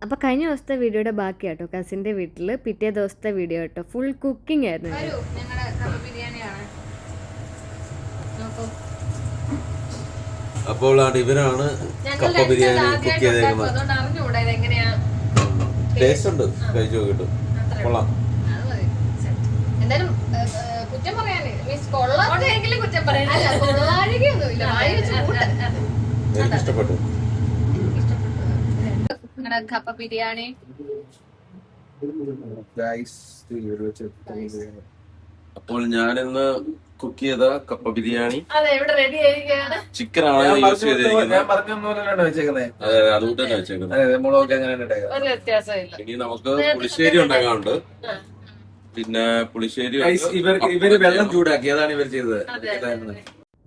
അപ്പോൾ കഴിഞ്ഞ ദിവസത്തെ വീഡിയോയുടെ ബാക്കി കേട്ടോ, കസിൻ്റെ വീട്ടിൽ പിറ്റേ ദിവസത്തെ വീഡിയോ കേട്ടോ, ഫുൾ കുക്കിംഗ് ആയിരുന്നു. അപ്പോൾ ഇവരാണ് കപ്പ ബിരിയാണി കുക്ക് ചെയ്തേക്കുന്നത്. ടേസ്റ്റ് ഉണ്ട്, കഴിച്ചു നോക്കിട്ടു കൊള്ളാം. എനിക്ക് ഇഷ്ടപ്പെട്ടു. കപ്പ ബിരിയാണി അപ്പോൾ ഞാനിന്ന് കുക്ക് ചെയ്ത കപ്പ ബിരിയാണി ചിക്കൻ ആണ് യൂസ് ചെയ്തിരിക്കുന്നത്. അതെ, അതുകൊണ്ട് തന്നെ വെച്ചേക്കുന്നത്. ഇനി നമുക്ക് പുളിശ്ശേരി ഉണ്ടാക്കാനുണ്ട്. പിന്നെ പുളിശ്ശേരി ഇവര് വെള്ളം ചൂടാക്കി, അതാണ് ഇവർ ചെയ്തത്.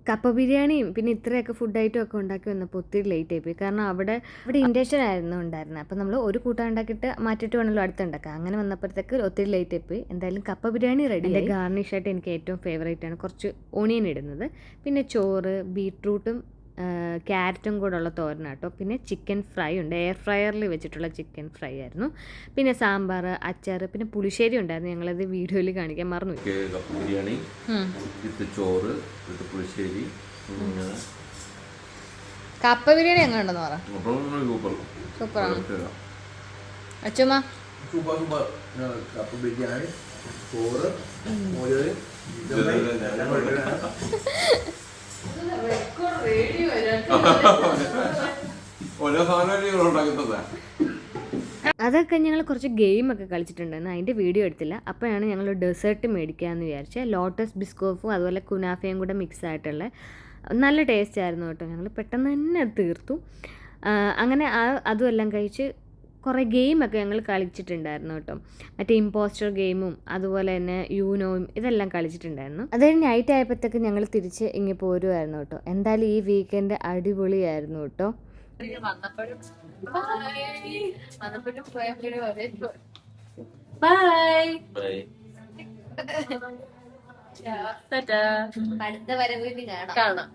കപ്പ ബിരിയാണിയും പിന്നെ ഇത്രയൊക്കെ ഫുഡ് ഐറ്റം ഒക്കെ ഉണ്ടാക്കി വന്നപ്പോൾ ഒത്തിരി ലേറ്റ് ആയിപ്പോയി. കാരണം അവിടെ ഇൻഡക്ഷൻ ആയിരുന്നു ഉണ്ടായിരുന്നത്. അപ്പോൾ നമ്മൾ ഒരു കൂട്ടം ഉണ്ടാക്കിയിട്ട് മാറ്റിയിട്ട് വേണമല്ലോ അടുത്തുണ്ടാക്കാം. അങ്ങനെ വന്നപ്പോഴത്തേക്ക് ഒത്തിരി ലേറ്റ് ആയിപ്പോയി. എന്തായാലും കപ്പ ബിരിയാണി റെഡി. എൻ്റെ ഗാർണിഷായിട്ട് എനിക്ക് ഏറ്റവും ഫേവറേറ്റ് ആണ് കുറച്ച് ഓണിയൻ ഇടുന്നത്. പിന്നെ ചോറ്, ബീട്രൂട്ടും ക്യാരറ്റും കൂടെ ഉള്ള തോരനാട്ടോ. പിന്നെ ചിക്കൻ ഫ്രൈ ഉണ്ട്, എയർ ഫ്രയറിൽ വെച്ചിട്ടുള്ള ചിക്കൻ ഫ്രൈ ആയിരുന്നു. പിന്നെ സാമ്പാർ, അച്ചാർ, പിന്നെ പുളിശ്ശേരി ഉണ്ടായിരുന്നു. ഞങ്ങളത് വീഡിയോയിൽ കാണിക്കാൻ മറന്നു. കപ്പ ബിരിയാണി വിത്ത് ചോറ് വിത്ത് പുളിശ്ശേരി. കപ്പ ബിരിയാണി എങ്ങനെ ഉണ്ടെന്ന് പറ. സൂപ്പറാണ് അച്ചുമ്മ. കപ്പ ബിരിയാണി, ചോറ്, അതൊക്കെ ഞങ്ങൾ കുറച്ച് ഗെയിമൊക്കെ കളിച്ചിട്ടുണ്ടായിരുന്നു. അതിൻ്റെ വീഡിയോ എടുത്തില്ല. അപ്പോഴാണ് ഞങ്ങൾ ഡെസേർട്ട് മേടിക്കാമെന്ന് വിചാരിച്ചത്. ലോട്ടസ് ബിസ്കോഫും അതുപോലെ കുനാഫയും കൂടെ മിക്സ് ആയിട്ടുള്ള നല്ല ടേസ്റ്റ് ആയിരുന്നു കേട്ടോ. ഞങ്ങൾ പെട്ടെന്ന് തന്നെ തീർത്തു. അങ്ങനെ അതും എല്ലാം കഴിച്ച് കുറേ ഗെയിമൊക്കെ ഞങ്ങൾ കളിച്ചിട്ടുണ്ടായിരുന്നു കേട്ടോ. മറ്റേ ഇമ്പോസ്റ്റർ ഗെയിമും അതുപോലെ തന്നെ യൂനോയും ഇതെല്ലാം കളിച്ചിട്ടുണ്ടായിരുന്നു. അത് കഴിഞ്ഞ് നൈറ്റ് ആയപ്പോഴത്തേക്ക് ഞങ്ങൾ തിരിച്ച് ഇങ്ങനെ പോരുമായിരുന്നു കേട്ടോ. എന്തായാലും ഈ വീക്കെൻഡ് അടിപൊളിയായിരുന്നു കേട്ടോ. അടുത്ത വരവിന് കാണാം.